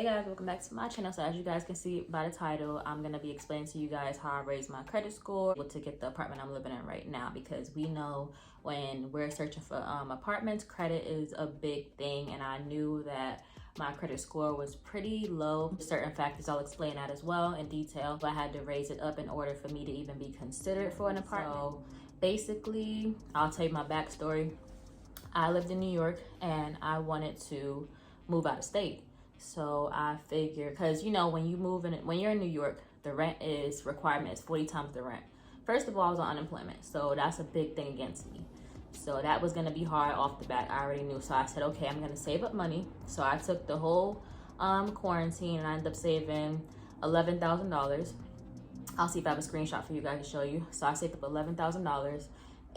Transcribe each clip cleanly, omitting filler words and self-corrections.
guys, welcome back to my channel. So as you guys can see by the title, I'm gonna be explaining to you guys how I raised my credit score to get the apartment I'm living in right now, because we know when we're searching for apartments, credit is a big thing, and I knew that my credit score was pretty low. Certain factors I'll explain that as well in detail, but I had to raise it up in order for me to even be considered for an apartment. So basically, I'll tell you my backstory. I lived in New York and I wanted to move out of state. So I figured, because you know, when you're in New York, the rent requirement is 40 times the rent. First of all, I was on unemployment, so that's a big thing against me. So that was gonna be hard off the bat. I already knew. So I said, okay, I'm gonna save up money. So I took the whole quarantine and I ended up saving $11,000. I'll see if I have a screenshot for you guys to show you. So I saved up $11,000.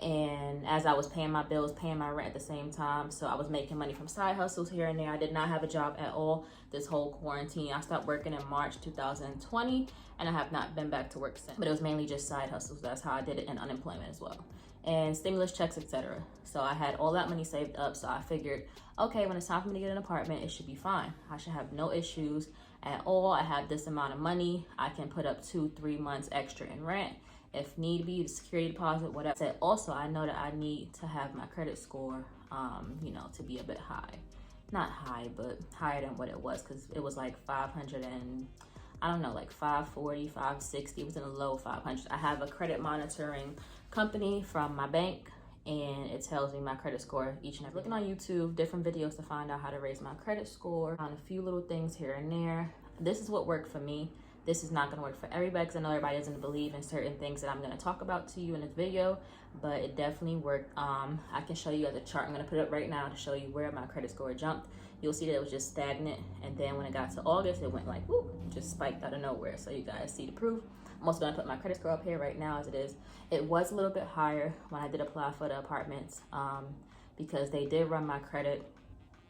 And as I was paying my bills, paying my rent at the same time, so I was making money from side hustles here and there. I did not have a job at all this whole quarantine. I stopped working in March 2020 and I have not been back to work since, but it was mainly just side hustles. That's how I did it, in unemployment as well, and stimulus checks, etc. So I had all that money saved up. So I figured, okay, when it's time for me to get an apartment, it should be fine. I should have no issues at all. I have this amount of money. I can put up 2-3 months extra in rent if need be, the security deposit, whatever. So also, I know that I need to have my credit score, you know, to be a bit high. Not high, but higher than what it was, because it was like 500 and, I don't know, like 540, 560. It was in the low 500s. I have a credit monitoring company from my bank, and it tells me my credit score each and every. Looking on YouTube, different videos to find out how to raise my credit score, on a few little things here and there. This is what worked for me. This is not going to work for everybody, because I know everybody doesn't believe in certain things that I'm going to talk about to you in this video, but it definitely worked. I can show you as a chart. I'm going to put it up right now to show you where my credit score jumped. You'll see that it was just stagnant, and then when it got to August, it went like, whoop, just spiked out of nowhere. So you guys see the proof. I'm also going to put my credit score up here right now as it is. It was a little bit higher when I did apply for the apartments, because they did run my credit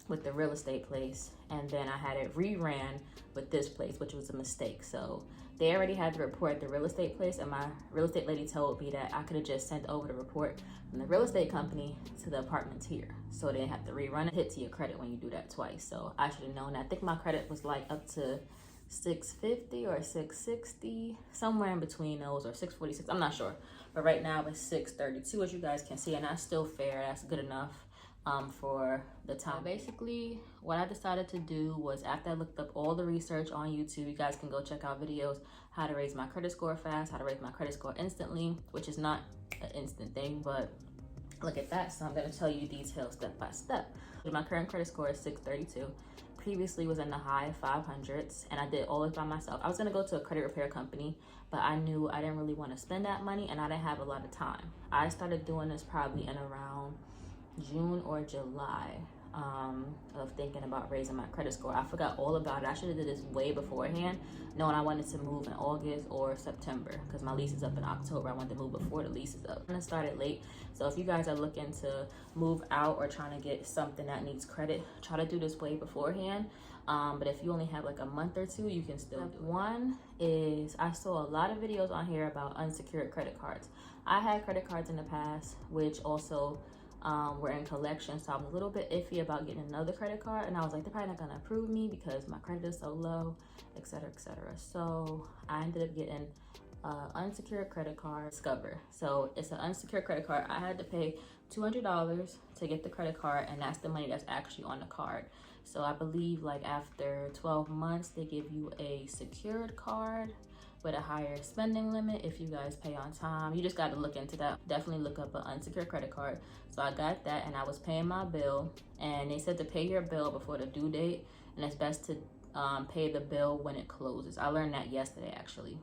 with the real estate place, and then I had it reran with this place, which was a mistake. So they already had the report at the real estate place, and my real estate lady told me that I could have just sent over the report from the real estate company to the apartments here, so they didn't have to rerun it. Hit to your credit when you do that twice. So I should have known that. I think my credit was like up to 650 or 660, somewhere in between those, or 646, I'm not sure, but right now it's 632, as you guys can see, and that's still fair. That's good enough for the time. Basically, what I decided to do was, after I looked up all the research on YouTube, you guys can go check out videos, how to raise my credit score fast, how to raise my credit score instantly, which is not an instant thing, but look at that. So I'm going to tell you details step by step. My current credit score is 632. Previously was in the high 500s, and I did all this by myself. I was going to go to a credit repair company, but I knew I didn't really want to spend that money, and I didn't have a lot of time. I started doing this probably in around June or July, of thinking about raising my credit score. I forgot all about it. I should have did this way beforehand, knowing I wanted to move in August or September, because my lease is up in October. I wanted to move before the lease is up. I'm gonna start it late. So if you guys are looking to move out or trying to get something that needs credit, try to do this way beforehand. But if you only have like a month or two, you can still do it. One is, I saw a lot of videos on here about unsecured credit cards. I had credit cards in the past, which also were in collection, so I was a little bit iffy about getting another credit card, and I was like, they're probably not gonna approve me because my credit is so low, etc., etc. So I ended up getting unsecured credit card, Discover. So it's an unsecured credit card. I had to pay $200 to get the credit card, and that's the money that's actually on the card. So I believe like after 12 months, they give you a secured card with a higher spending limit if you guys pay on time. You just got to look into that. Definitely look up an unsecured credit card. So I got that, and I was paying my bill, and they said to pay your bill before the due date, and it's best to pay the bill when it closes. I learned that yesterday, actually,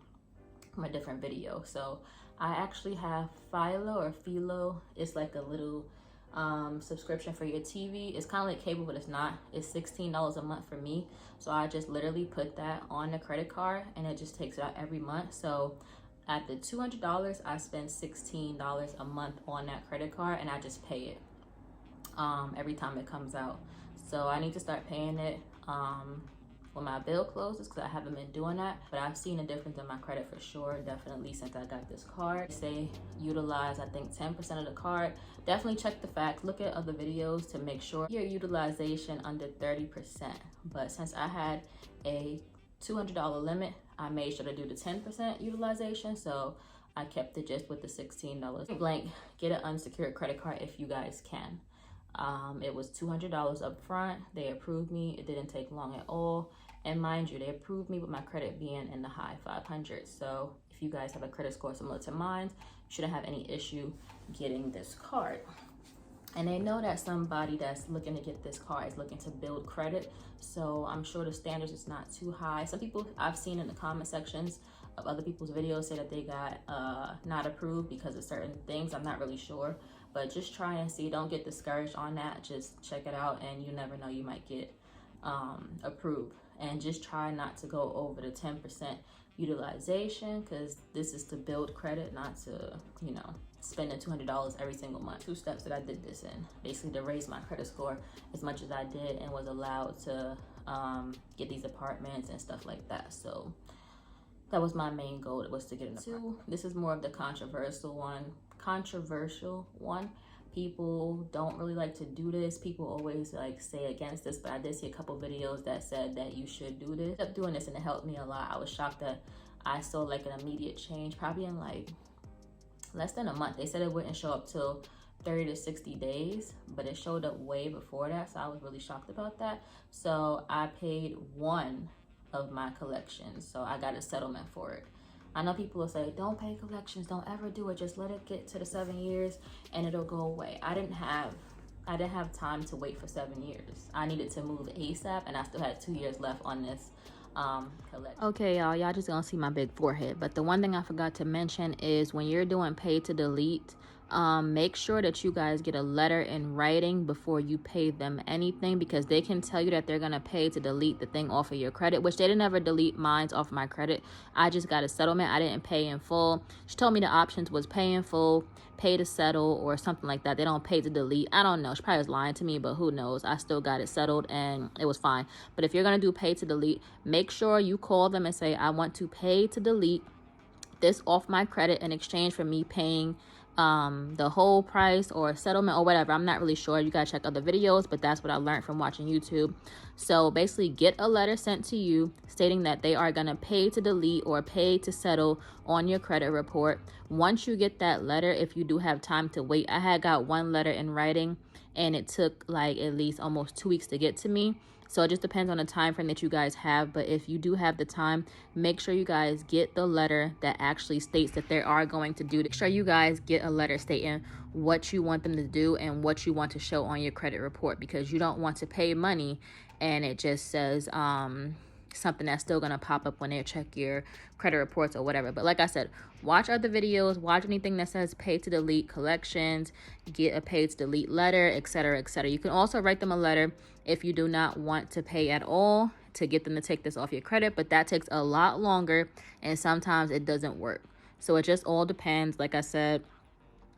from a different video. So I actually have Philo. It's like a little subscription for your TV. It's kind of like cable, but it's not. It's $16 a month for me. So I just literally put that on the credit card, and it just takes it out every month. So at the $200, I spend $16 a month on that credit card, and I just pay it every time it comes out. So I need to start paying it when my bill closes, because I haven't been doing that, but I've seen a difference in my credit for sure, definitely since I got this card. They say utilize, I think 10% of the card. Definitely check the facts, look at other videos to make sure your utilization under 30%. But since I had a $200 limit, I made sure to do the 10% utilization, so I kept it just with the $16. Blank, get an unsecured credit card if you guys can. It was $200 up front. They approved me. It didn't take long at all. And mind you, they approved me with my credit being in the high 500s. So if you guys have a credit score similar to mine, you shouldn't have any issue getting this card. And they know that somebody that's looking to get this card is looking to build credit. So I'm sure the standards is not too high. Some people I've seen in the comment sections of other people's videos say that they got not approved because of certain things. I'm not really sure, but just try and see. Don't get discouraged on that. Just check it out, and you never know, you might get approved. And just try not to go over the 10% utilization, because this is to build credit, not to, you know, spending $200 every single month. 2 steps that I did this in, basically to raise my credit score as much as I did, and was allowed to get these apartments and stuff like that. So that was my main goal. It was to get an apartment. This is more of the controversial one. People don't really like to do this. People always like say against this, but I did see a couple videos that said that you should do this. I kept doing this and it helped me a lot. I was shocked that I saw like an immediate change, probably in like less than a month. They said it wouldn't show up till 30 to 60 days, but it showed up way before that. So I was really shocked about that. So I paid one of my collections. So I got a settlement for it. I know people will say, don't pay collections, don't ever do it, just let it get to the 7 years and it'll go away. I didn't have time to wait for 7 years. I needed to move ASAP, and I still had 2 years left on this collection. Okay, y'all just gonna see my big forehead, but the one thing I forgot to mention is when you're doing pay to delete, make sure that you guys get a letter in writing before you pay them anything, because they can tell you that they're gonna pay to delete the thing off of your credit, which they didn't ever delete mine off my credit. I just got a settlement. I didn't pay in full. She told me the options was pay in full, pay to settle, or something like that. They don't pay to delete. I don't know. She probably was lying to me, but who knows? I still got it settled and it was fine. But if you're gonna do pay to delete, make sure you call them and say, I want to pay to delete this off my credit in exchange for me paying the whole price or settlement or whatever. I'm not really sure. You gotta check other videos, but that's what I learned from watching YouTube. So basically, get a letter sent to you stating that they are gonna pay to delete or pay to settle on your credit report. Once you get that letter, if you do have time to wait, I had got one letter in writing and it took like at least almost 2 weeks to get to me. So it just depends on the time frame that you guys have. But if you do have the time, make sure you guys get the letter that actually states that they are going to do. Make sure you guys get a letter stating what you want them to do and what you want to show on your credit report, because you don't want to pay money and it just says something that's still going to pop up when they check your credit reports or whatever. But like I said, watch other videos, watch anything that says pay to delete collections, get a pay to delete letter, etc., etc. You can also write them a letter if you do not want to pay at all to get them to take this off your credit, but that takes a lot longer and sometimes it doesn't work. So it just all depends. Like I said,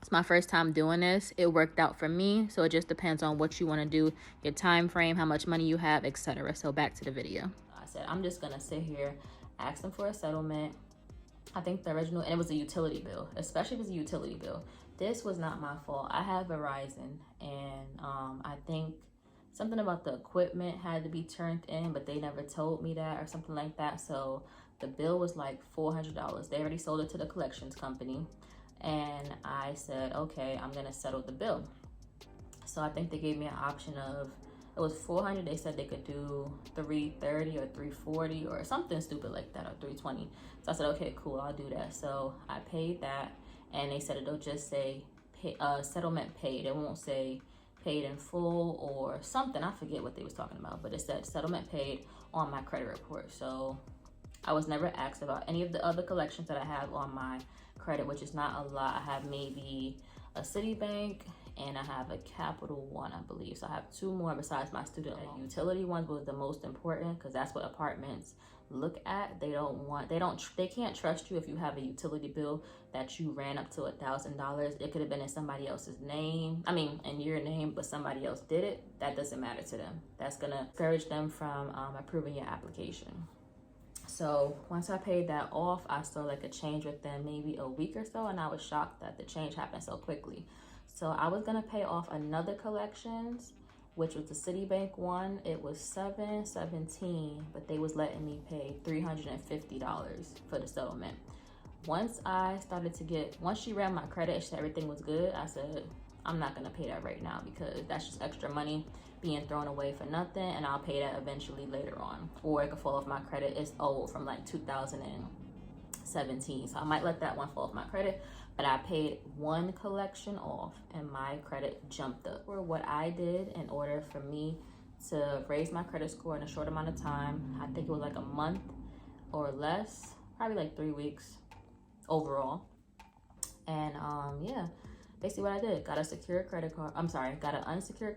it's my first time doing this. It worked out for me. So it just depends on what you want to do, your time frame, how much money you have, etc. So back to the video. I said, I'm just going to sit here, ask them for a settlement. I think the original, and it was a utility bill, especially if it's a utility bill. This was not my fault. I have Verizon, and I think something about the equipment had to be turned in, but they never told me that or something like that. So the bill was like $400. They already sold it to the collections company. And I said, okay, I'm going to settle the bill. So I think they gave me an option of, it was $400. They said they could do $330 or $340 or something stupid like that, or $320. So I said, okay, cool, I'll do that. So I paid that, and they said it'll just say settlement paid. It won't say paid in full or something. I forget what they was talking about, but it said settlement paid on my credit report. So I was never asked about any of the other collections that I have on my credit, which is not a lot. I have maybe a Citibank, and I have a Capital One, I believe. So I have 2 more besides my student loan. Utility ones was the most important because that's what apartments look at. They can't trust you if you have a utility bill that you ran up to $1,000. It could have been in somebody else's name, in your name, but somebody else did it. That doesn't matter to them. That's gonna discourage them from approving your application. So once I paid that off, I saw like a change within maybe a week or so, and I was shocked that the change happened so quickly. So I was gonna pay off another collections, which was the Citibank one. It was $717, but they was letting me pay $350 for the settlement. Once she ran my credit and she said everything was good, I said, I'm not gonna pay that right now because that's just extra money being thrown away for nothing, and I'll pay that eventually later on. Or it could fall off my credit. It's old from like 2017. So I might let that one fall off my credit, but I paid one collection off and my credit jumped up. For what I did in order for me to raise my credit score in a short amount of time, I think it was like a month or less, probably like 3 weeks overall. And yeah, basically what I did, got an unsecured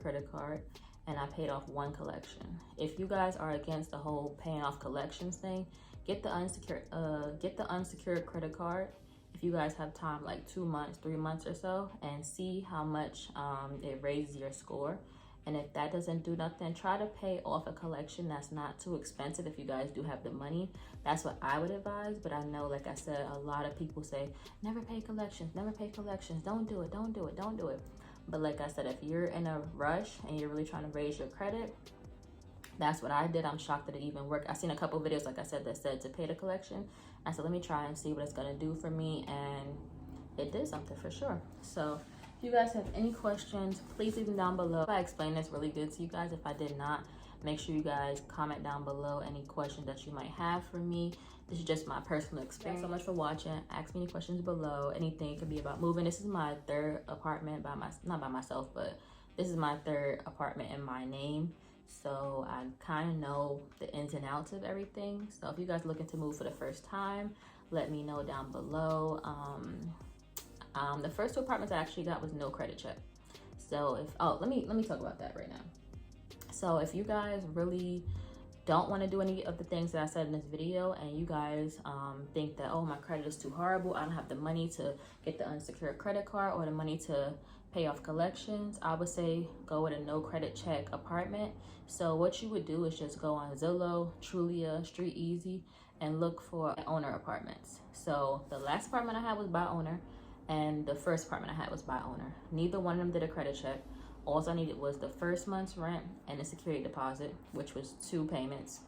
credit card, and I paid off one collection. If you guys are against the whole paying off collections thing, get the unsecured credit card. If you guys have time, like 2 months, 3 months or so, and see how much it raises your score. And if that doesn't do nothing, try to pay off a collection that's not too expensive if you guys do have the money. That's what I would advise. But I know, like I said, a lot of people say, never pay collections, don't do it, don't do it. But like I said, if you're in a rush and you're really trying to raise your credit, that's what I did. I'm shocked that it even worked. I've seen a couple videos, like I said, that said to pay the collection. I said, let me try and see what it's gonna do for me. And it did something for sure. So if you guys have any questions, please leave them down below. If I explained this really good to you guys, if I did not, make sure you guys comment down below any questions that you might have for me. This is just my personal experience. Thanks so much for watching. Ask me any questions below. Anything, it could be about moving. This is my 3rd apartment not by myself, but this is my 3rd apartment in my name. So I kind of know the ins and outs of everything. So if you guys looking to move for the first time, let me know down below. The first 2 apartments I actually got was no credit check. So let me talk about that right now. So if you guys really don't want to do any of the things that I said in this video, and you guys think that, oh, my credit is too horrible, I don't have the money to get the unsecured credit card or the money to pay off collections, I would say go with a no credit check apartment. So what you would do is just go on Zillow, Trulia, Street Easy, and look for owner apartments. So the last apartment I had was by owner, and the first apartment I had was by owner. Neither one of them did a credit check. All I needed was the first month's rent and a security deposit, which was 2 payments.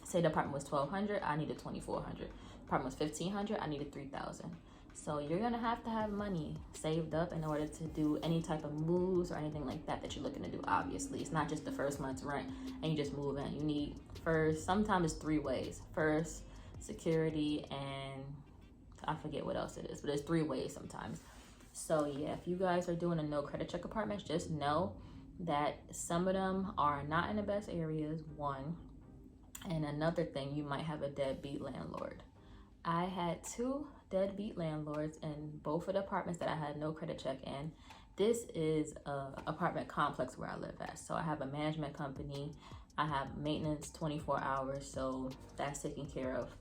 Say the apartment was $1,200, I needed $2,400. The apartment was $1,500, I needed $3,000. So you're gonna have to have money saved up in order to do any type of moves or anything like that you're looking to do. Obviously, it's not just the first month's rent and you just move in. You need first, sometimes it's 3 ways. First, security, and I forget what else it is, but it's 3 ways sometimes. So yeah, if you guys are doing a no credit check apartments, just know that some of them are not in the best areas, one. And another thing, you might have a deadbeat landlord. I had 2 deadbeat landlords in both of the apartments that I had no credit check in. This is a apartment complex where I live at. So I have a management company. I have maintenance 24 hours, so that's taken care of.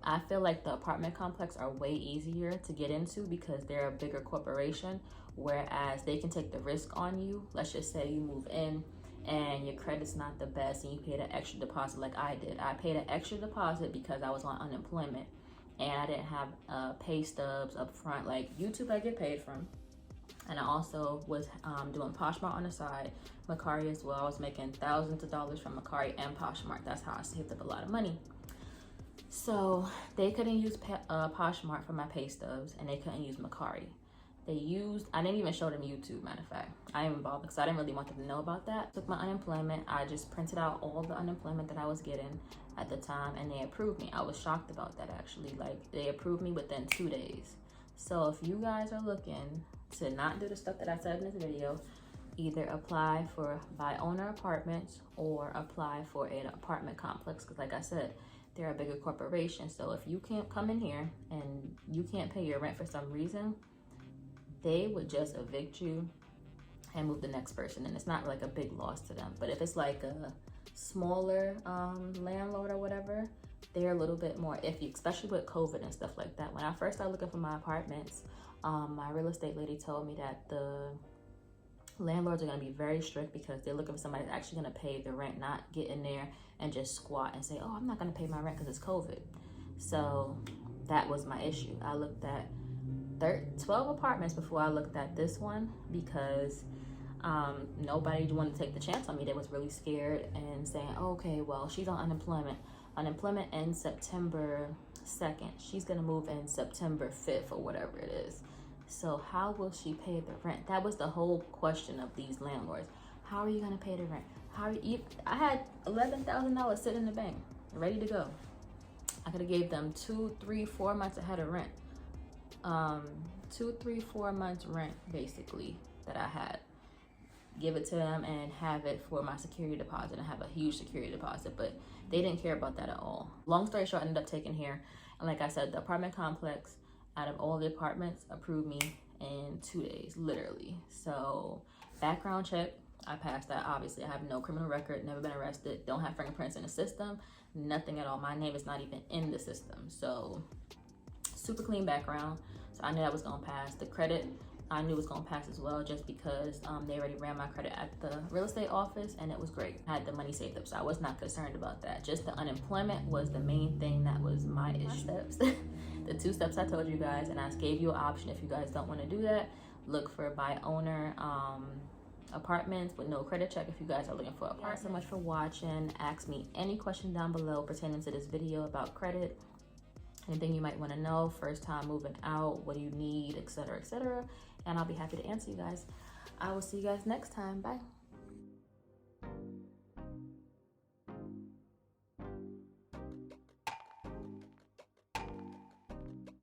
I feel like the apartment complex are way easier to get into because they're a bigger corporation, whereas they can take the risk on you. Let's just say you move in and your credit's not the best and you paid an extra deposit like I did. I paid an extra deposit because I was on unemployment and I didn't have pay stubs up front. Like YouTube I get paid from. And I also was doing Poshmark on the side, Mercari as well. I was making thousands of dollars from Mercari and Poshmark. That's how I saved up a lot of money. So they couldn't use Poshmark for my pay stubs, and they couldn't use Mercari. I didn't even show them YouTube, matter of fact. I didn't even bother because I didn't really want them to know about that. Took my unemployment, I just printed out all the unemployment that I was getting at the time, and they approved me. I was shocked about that actually. Like, they approved me within 2 days. So if you guys are looking to not do the stuff that I said in this video, either apply for by owner apartments or apply for an apartment complex, because like I said, they're a bigger corporation. So if you can't come in here and you can't pay your rent for some reason, they would just evict you and move the next person, and it's not like a big loss to them. But if it's like a smaller landlord or whatever, they're a little bit more iffy, especially with COVID and stuff like that. When I first started looking for my apartments, my real estate lady told me that the landlords are going to be very strict because they're looking for somebody that's actually going to pay the rent, not get in there and just squat and say, oh, I'm not going to pay my rent because it's COVID. So that was my issue. I looked at 12 apartments before I looked at this one because nobody wanted to take the chance on me. They was really scared and saying, oh, okay, well, she's on unemployment. Unemployment ends September 2nd. She's going to move in September 5th or whatever it is. So how will she pay the rent? That was the whole question of these landlords. How are you going to pay the rent? How are you? I had $11,000 sitting in the bank, ready to go. I could have gave them 2, 3, 4 months ahead of rent. 2, 3, 4 months rent, basically, that I had. Give it to them and have it for my security deposit and have a huge security deposit, but they didn't care about that at all. Long story short, I ended up taking here. And like I said, the apartment complex, out of all the apartments, approved me in 2 days, literally. So background check, I passed that. Obviously, I have no criminal record, never been arrested, don't have fingerprints in the system, nothing at all. My name is not even in the system. So super clean background. So I knew that was gonna pass. The credit, I knew it was gonna pass as well, just because they already ran my credit at the real estate office and it was great. I had the money saved up, so I was not concerned about that. Just the unemployment was the main thing that was my issue. Steps. The 2 steps I told you guys, and I gave you an option if you guys don't want to do that. Look for buy owner apartments with no credit check if you guys are looking for apartments. Thanks so much for watching. Ask me any question down below pertaining to this video about credit. Anything you might want to know, first time moving out, what do you need, etc., etc. And I'll be happy to answer you guys. I will see you guys next time. Bye.